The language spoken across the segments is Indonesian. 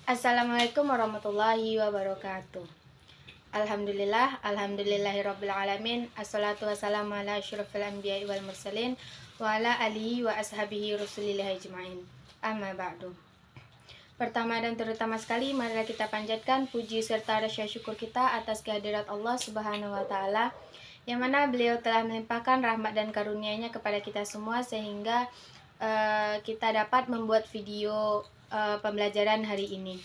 Assalamualaikum warahmatullahi wabarakatuh. Alhamdulillahirabbil alamin. Assalatu wassalamu ala asyrofil anbiya'i wal mursalin wa ala alihi wa ashabihi rasulillahi ajma'in. Amma ba'du. Pertama dan terutama sekali, marilah kita panjatkan puji serta rasa syukur kita atas kehadirat Allah Subhanahu wa taala, yang mana beliau telah melimpahkan rahmat dan karunia-Nya kepada kita semua sehingga kita dapat membuat video pembelajaran hari ini.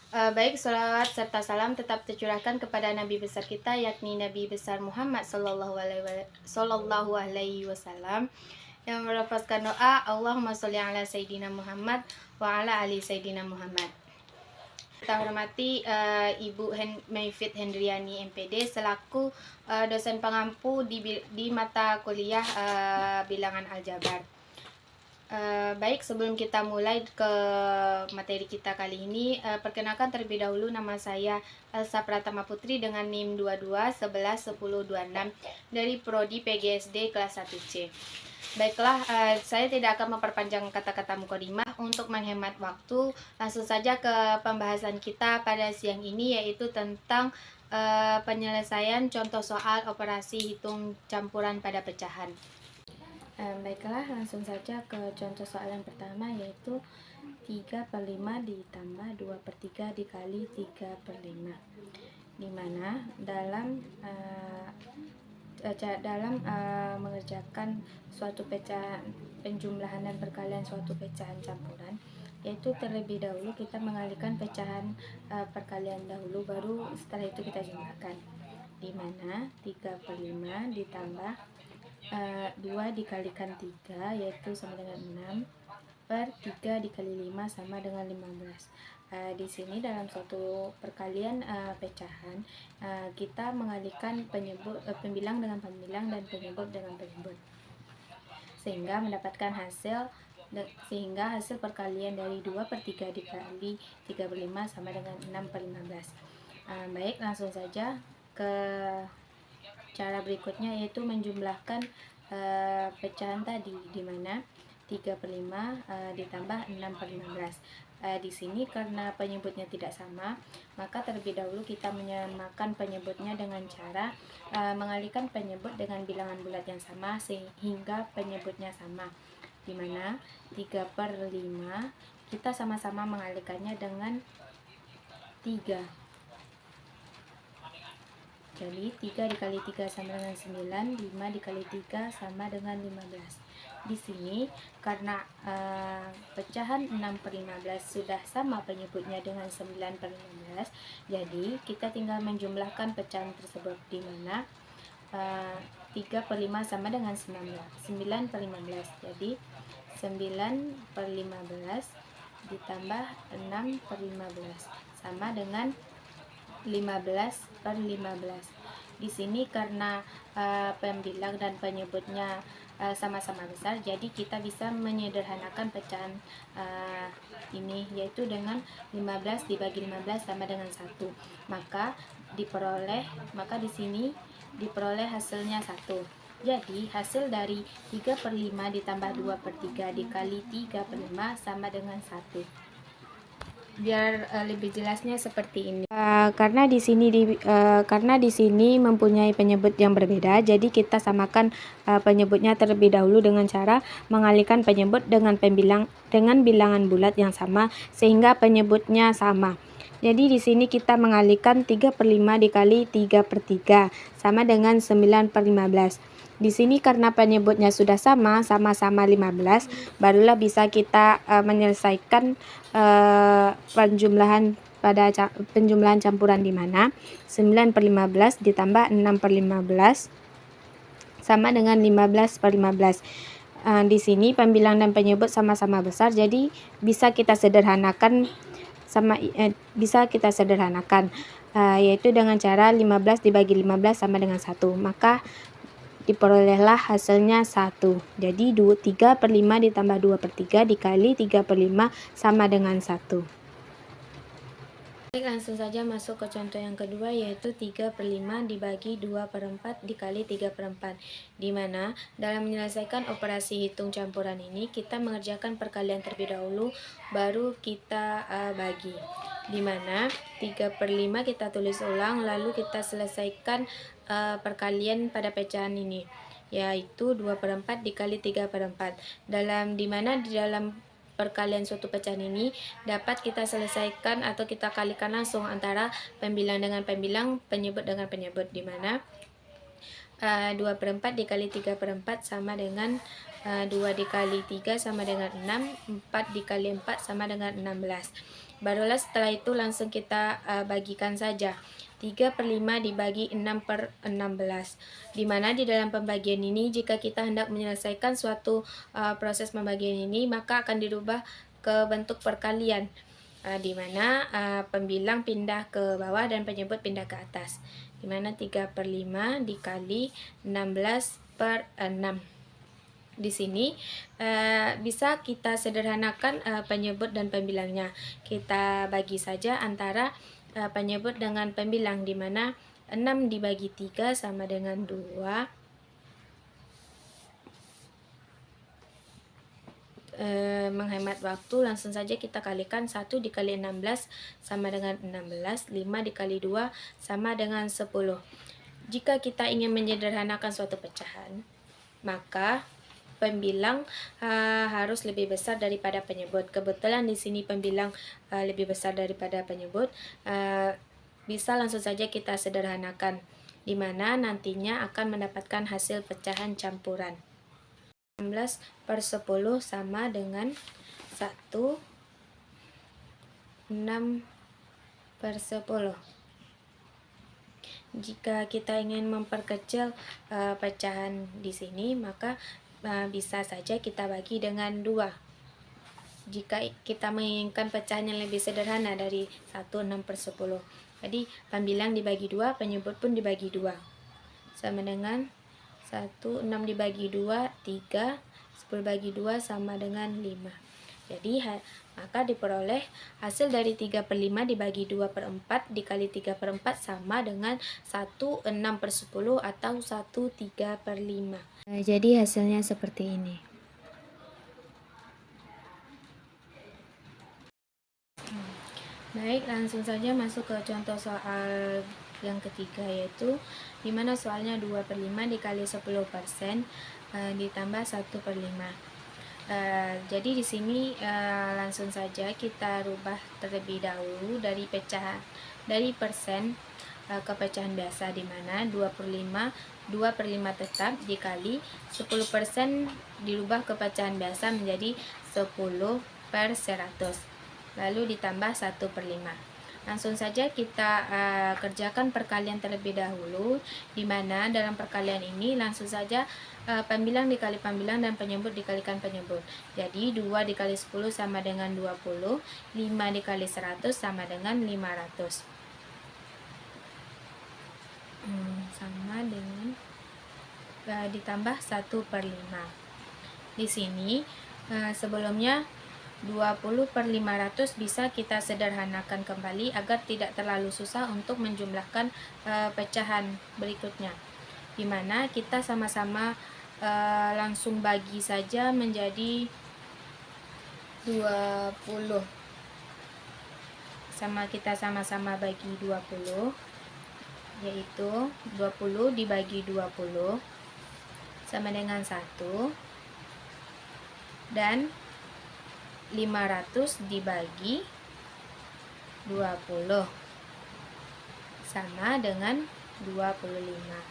Baik, salawat serta salam tetap tercurahkan kepada Nabi besar kita, yakni Nabi besar Muhammad Sallallahu Alaihi Wasallam, yang melafazkan doa Allahumma sholli ala Sayyidina Muhammad wa ala ali Sayyidina Muhammad. Kita hormati Ibu Mayfit Hendriani MPD selaku dosen pengampu di mata kuliah bilangan aljabar. Baik, sebelum kita mulai ke materi kita kali ini, perkenalkan terlebih dahulu, nama saya Elsa Pratama Putri dengan NIM 22111026 dari Prodi PGSD kelas 1C. Baiklah, saya tidak akan memperpanjang kata-kata mukadimah. Untuk menghemat waktu, langsung saja ke pembahasan kita pada siang ini, yaitu tentang penyelesaian contoh soal operasi hitung campuran pada pecahan. Baiklah, langsung saja ke contoh soal yang pertama, yaitu 3/5 ditambah 2/3 dikali 3/5, dimana dalam mengerjakan suatu pecahan penjumlahan dan perkalian suatu pecahan campuran, yaitu terlebih dahulu kita mengalihkan pecahan perkalian dahulu, baru setelah itu kita jumlahkan, dimana 3/5 ditambah 2 dikalikan 3 yaitu sama dengan 6, per 3 dikali 5 sama dengan 15. Di sini dalam suatu perkalian pecahan, kita mengalihkan pembilang dengan pembilang dan penyebut dengan penyebut, sehingga mendapatkan hasil perkalian dari 2/3 dikali 3/5 sama dengan 6/15. Baik, langsung saja ke cara berikutnya, yaitu menjumlahkan pecahan tadi, di mana 3/5 ditambah 6/15. Di sini karena penyebutnya tidak sama, maka terlebih dahulu kita menyamakan penyebutnya dengan cara mengalihkan penyebut dengan bilangan bulat yang sama sehingga penyebutnya sama, di mana 3/5 kita sama-sama mengalihkannya dengan 3. Jadi 3 dikali 3 sama dengan 9, 5 dikali 3 sama dengan 15. Di sini karena pecahan 6/15 sudah sama penyebutnya dengan 9/15, jadi kita tinggal menjumlahkan pecahan tersebut, di mana 3/5 sama dengan 9/15. Jadi 9/15 ditambah 6/15 sama dengan 15/15. Di sini karena pembilang dan penyebutnya sama-sama besar, jadi kita bisa menyederhanakan pecahan ini, yaitu dengan 15 dibagi 15 sama dengan 1. Maka di sini diperoleh hasilnya 1. Jadi hasil dari 3/5 ditambah 2/3 dikali 3/5 sama dengan 1. Biar lebih jelasnya seperti ini. Karena di sini mempunyai penyebut yang berbeda, jadi kita samakan penyebutnya terlebih dahulu dengan cara mengalihkan penyebut dengan bilangan bulat yang sama sehingga penyebutnya sama. Jadi di sini kita mengalihkan 3/5 dikali 3/3 sama dengan 9/15. Di sini karena penyebutnya sudah sama-sama 15, barulah bisa kita menyelesaikan penjumlahan campuran, di mana 9/15 ditambah 6/15 sama dengan 15/15. Di sini pembilang dan penyebut sama-sama besar, jadi bisa kita sederhanakan yaitu dengan cara 15 dibagi 15 sama dengan 1, maka diperolehlah hasilnya 1. Jadi 3/5 ditambah 2/3 dikali 3/5 sama dengan 1. Baik, langsung saja masuk ke contoh yang kedua, yaitu 3/5 dibagi 2/4 dikali 3/4, di mana dalam menyelesaikan operasi hitung campuran ini kita mengerjakan perkalian terlebih dahulu, baru kita bagi, di mana 3/5 kita tulis ulang, lalu kita selesaikan perkalian pada pecahan ini, yaitu 2/4 dikali 3/4, di dalam perkalian suatu pecahan ini dapat kita selesaikan atau kita kalikan langsung antara pembilang dengan pembilang, penyebut dengan penyebut, di mana 2/4 dikali 3/4 sama dengan 2 dikali 3 sama dengan 6, 4 dikali 4 sama dengan 16. Barulah setelah itu langsung kita bagikan saja. 3/5 dibagi 6/16, di mana di dalam pembagian ini jika kita hendak menyelesaikan suatu proses pembagian ini, maka akan dirubah ke bentuk perkalian, di mana pembilang pindah ke bawah dan penyebut pindah ke atas, di mana 3/5 dikali 16/6. Di sini bisa kita sederhanakan penyebut dan pembilangnya. Kita bagi saja antara penyebut dengan pembilang, di mana 6 dibagi 3 sama dengan 2. Menghemat waktu, langsung saja kita kalikan. 1 dikali 16 sama dengan 16, 5 dikali 2 sama dengan 10. Jika kita ingin menyederhanakan suatu pecahan, maka pembilang harus lebih besar daripada penyebut. Kebetulan di sini pembilang lebih besar daripada penyebut, bisa langsung saja kita sederhanakan, di mana nantinya akan mendapatkan hasil pecahan campuran. 16/10 sama dengan 1, 6/10. Jika kita ingin memperkecil pecahan di sini, maka bisa saja kita bagi dengan 2. Jika kita menginginkan pecahan yang lebih sederhana dari 1, 6/10. Jadi pembilang dibagi 2, penyebut pun dibagi 2. Sama dengan 1, 6 dibagi 2, 3, 10 bagi 2 sama dengan 5. Jadi maka diperoleh hasil dari 3/5 dibagi 2/4 dikali 3/4 sama dengan 1, 6/10 atau 1, 3/5. Jadi hasilnya seperti ini. Baik, langsung saja masuk ke contoh soal yang ketiga, yaitu dimana soalnya 2/5 dikali 10% ditambah 1/5. Jadi di sini langsung saja kita rubah terlebih dahulu dari persen ke pecahan biasa, di mana 2/5 tetap dikali 10% dirubah ke pecahan biasa menjadi 10/100, lalu ditambah 1/5. Langsung saja kita kerjakan perkalian terlebih dahulu, di mana dalam perkalian ini langsung saja pembilang dikali pembilang dan penyebut dikalikan penyebut. Jadi 2 dikali 10 sama dengan 20, 5 dikali 100 sama dengan 500. Sama dengan ditambah 1/5. Di sini sebelumnya 20/500 bisa kita sederhanakan kembali agar tidak terlalu susah untuk menjumlahkan pecahan berikutnya, di mana kita sama-sama langsung bagi saja menjadi 20. Kita sama-sama bagi 20, yaitu 20 dibagi 20 sama dengan 1, dan 500 dibagi 20 sama dengan 25.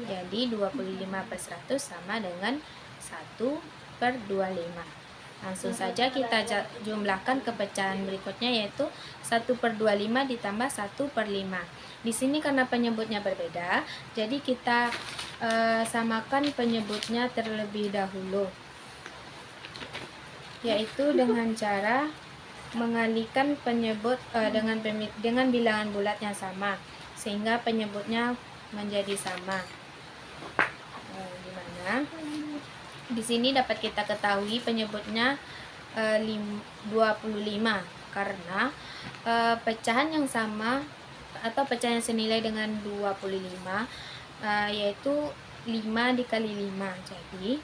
Jadi 25/100 sama dengan 1/25. Langsung saja kita jumlahkan ke pecahan berikutnya, yaitu 1/25 ditambah 1/5. Di sini karena penyebutnya berbeda, jadi kita samakan penyebutnya terlebih dahulu, yaitu dengan cara mengalihkan penyebut dengan bilangan bulat yang sama, sehingga penyebutnya menjadi sama. Di mana di sini dapat kita ketahui penyebutnya 25 karena pecahan yang sama atau pecahan yang senilai dengan 25 yaitu 5 dikali 5. Jadi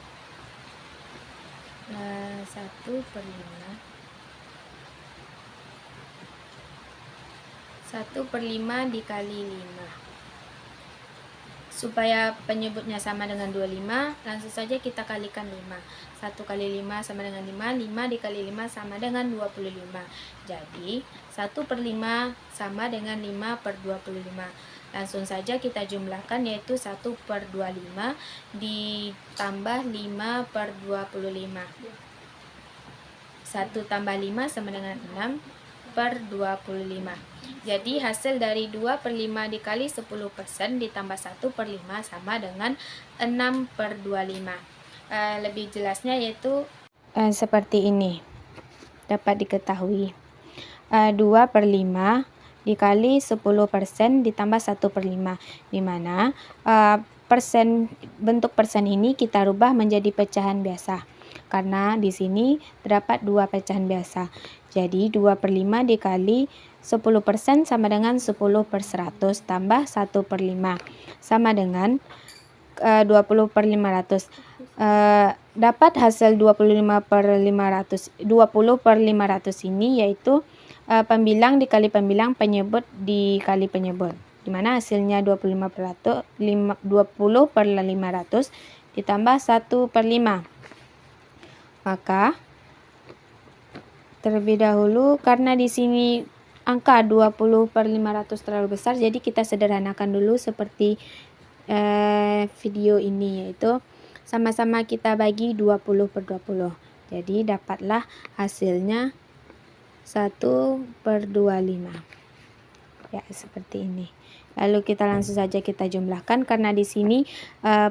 1/5 dikali 5. Supaya penyebutnya sama dengan 25, langsung saja kita kalikan 5. 1 kali 5 sama dengan 5, 5 dikali 5 sama dengan 25. Jadi 1/5 sama dengan 5/25. Langsung saja kita jumlahkan, yaitu 1/25 ditambah 5/25. 1 tambah 5 sama dengan 6/25. Jadi hasil dari 2/5 dikali 10% ditambah 1/5 sama dengan 6/25. Lebih jelasnya yaitu seperti ini. Dapat diketahui 2/5 dikali 10% ditambah 1/5, di mana bentuk persen ini kita rubah menjadi pecahan biasa. Karena di sini terdapat 2 pecahan biasa. Jadi 2/5 dikali 10% sama dengan 10/100 tambah 1/5 sama dengan 20/500. Dapat hasil 20/500 ini yaitu pembilang dikali pembilang, penyebut dikali penyebut, dimana hasilnya 20/500 ditambah 1/5. Maka terlebih dahulu, karena di sini angka 20/500 terlalu besar, jadi kita sederhanakan dulu seperti video ini, yaitu sama-sama kita bagi 20/20. Jadi dapatlah hasilnya 1/25. Ya, seperti ini. Lalu kita langsung saja kita jumlahkan, karena di sini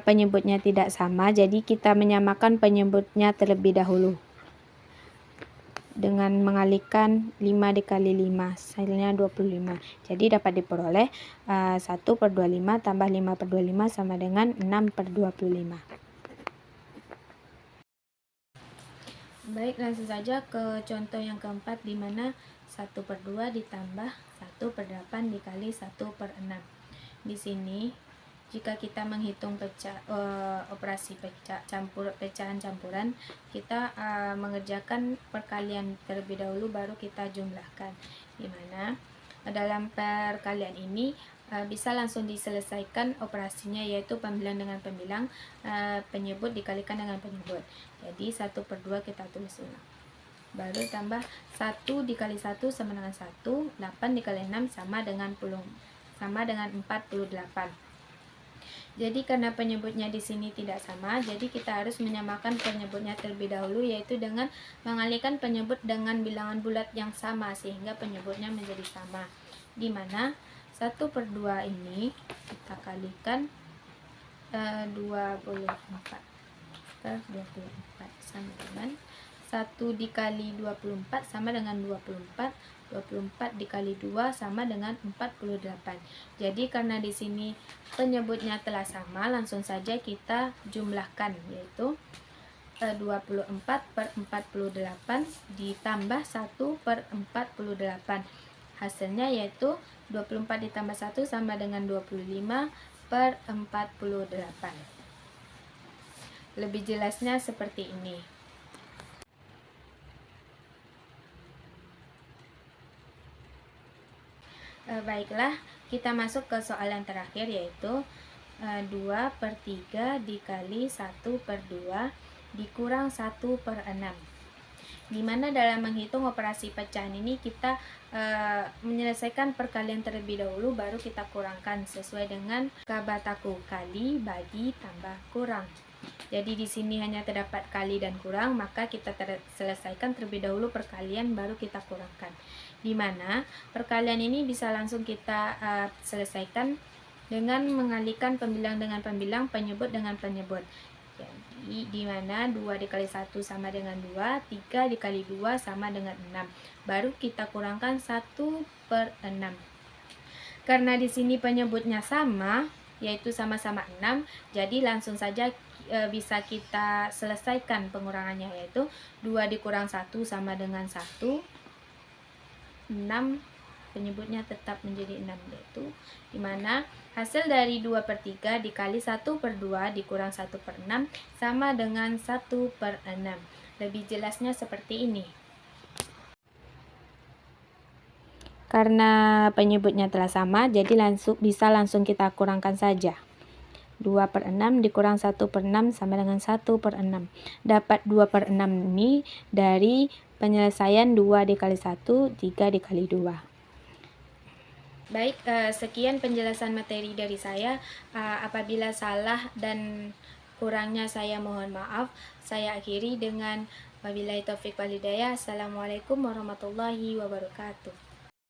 penyebutnya tidak sama, jadi kita menyamakan penyebutnya terlebih dahulu dengan mengalihkan 5 dikali 5, hasilnya 25. Jadi dapat diperoleh 1/25 tambah 5/25 sama dengan 6/25. Baik, langsung saja ke contoh yang keempat, di mana 1/2 ditambah 1/8 dikali 1/6. Di sini jika kita menghitung operasi pecahan campuran, kita mengerjakan perkalian terlebih dahulu, baru kita jumlahkan. Dimana dalam perkalian ini bisa langsung diselesaikan operasinya, yaitu pembilang dengan pembilang, penyebut dikalikan dengan penyebut. Jadi 1/2 kita tulis ulang. Baru tambah 1 dikali 1 sama dengan 1, 8 dikali 6 sama dengan 48. Jadi karena penyebutnya di sini tidak sama, jadi kita harus menyamakan penyebutnya terlebih dahulu, yaitu dengan mengalihkan penyebut dengan bilangan bulat yang sama sehingga penyebutnya menjadi sama. Di mana 1/2 ini kita kalikan 24 sama dengan 1 dikali 24 sama dengan 24. 24 dikali 2 sama dengan 48. Jadi karena di sini penyebutnya telah sama, langsung saja kita jumlahkan, yaitu 24/48 ditambah 1/48. Hasilnya yaitu 24 ditambah 1 sama dengan 25/48. Lebih jelasnya seperti ini. Baiklah, kita masuk ke soal yang terakhir, yaitu 2/3 dikali 1/2 dikurang 1/6. Dimana dalam menghitung operasi pecahan ini kita menyelesaikan perkalian terlebih dahulu, baru kita kurangkan sesuai dengan kabataku, kali, bagi, tambah, kurang. Jadi di sini hanya terdapat kali dan kurang, maka kita selesaikan terlebih dahulu perkalian, baru kita kurangkan. Di mana perkalian ini bisa langsung kita selesaikan dengan mengalihkan pembilang dengan pembilang, penyebut dengan penyebut. Jadi di mana 2 dikali 1 sama dengan 2, 3 dikali 2 sama dengan 6. Baru kita kurangkan 1/6. Karena di sini penyebutnya sama, yaitu sama-sama 6, jadi langsung saja bisa kita selesaikan pengurangannya, yaitu 2 dikurang 1 sama dengan 1, 6, penyebutnya tetap menjadi 6, yaitu dimana hasil dari 2/3 dikali 1/2 dikurang 1/6 sama dengan 1/6. Lebih jelasnya seperti ini. Karena penyebutnya telah sama, jadi bisa langsung kita kurangkan saja. 2/6 dikurang 1/6 sama dengan 1/6. Dapat 2/6 ini dari penyelesaian 2 dikali 1, 3 dikali 2. Baik, sekian penjelasan materi dari saya. Apabila salah dan kurangnya saya mohon maaf. Saya akhiri dengan wabillahi taufik wal hidayah. Assalamualaikum warahmatullahi wabarakatuh.